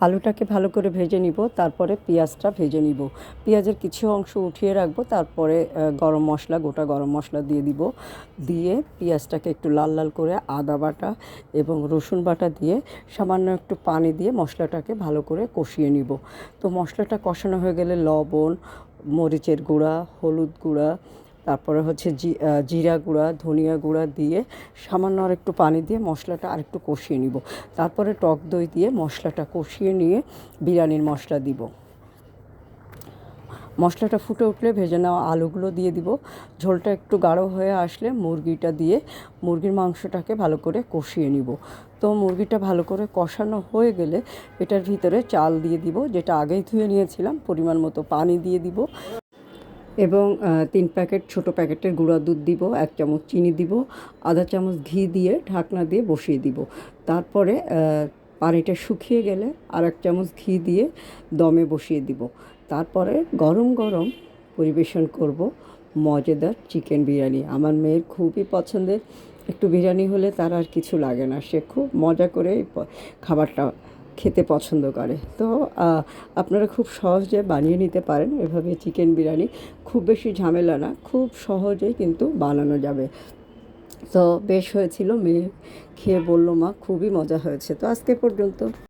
আলুটাকে ভালো করে ভেজে নিব, তারপরে পেঁয়াজটা ভেজে নিব। পেঁয়াজের কিছু অংশ উঠিয়ে রাখবো, তারপরে গরম মশলা, গোটা গরম মশলা দিয়ে দিব। দিয়ে পেঁয়াজটাকে একটু লাল লাল করে আদা বাটা এবং রসুন বাটা দিয়ে সামান্য একটু পানি দিয়ে মশলাটাকে ভালো করে কষিয়ে নিব। তো মশলাটা কষানো হয়ে গেলে লবণ, মরিচের গুঁড়া, হলুদ গুঁড়া, তারপরে হচ্ছে জিরা গুঁড়া, ধনিয়া গুঁড়া দিয়ে সামান্য আর একটু পানি দিয়ে মশলাটা আরেকটু কষিয়ে নিব। তারপরে টক দই দিয়ে মশলাটা কষিয়ে নিয়ে বিরিয়ানির মশলা দিব। মশলাটা ফুটে উঠলে ভেজে নেওয়া আলুগুলো দিয়ে দিব। ঝোলটা একটু গাঢ় হয়ে আসলে মুরগিটা দিয়ে মুরগির মাংসটাকে ভালো করে কষিয়ে নিব। তো মুরগিটা ভালো করে কষানো হয়ে গেলে এটার ভিতরে চাল দিয়ে দিব, যেটা আগেই ধুয়ে নিয়েছিলাম। পরিমাণ মতো পানি দিয়ে দিব এবং 3 প্যাকেট ছোটো প্যাকেটের গুঁড়া দুধ দিব, 1 চামচ চিনি দিব, আধা চামচ ঘি দিয়ে ঢাকনা দিয়ে বসিয়ে দিব। তারপরে পানিটা শুকিয়ে গেলে আর 1 চামচ ঘি দিয়ে দমে বসিয়ে দিব। তারপরে গরম গরম পরিবেশন করব মজাদার চিকেন বিরিয়ানি। আমার মেয়ের খুবই পছন্দের, একটু বিরিয়ানি হলে তার আর কিছু লাগে না, সে খুব মজা করে খাবারটা খেতে পছন্দ করে। তো আপনারা খুব সহজে বানিয়ে নিতে পারেন এভাবে চিকেন বিরিয়ানি। খুব বেশি ঝামেলা না, খুব সহজেই কিন্তু বানানো যাবে। তো বেশ হয়েছিল, মেয়ে খেয়ে বলল, মা খুবই মজা হয়েছে। তো আজকে পর্যন্ত।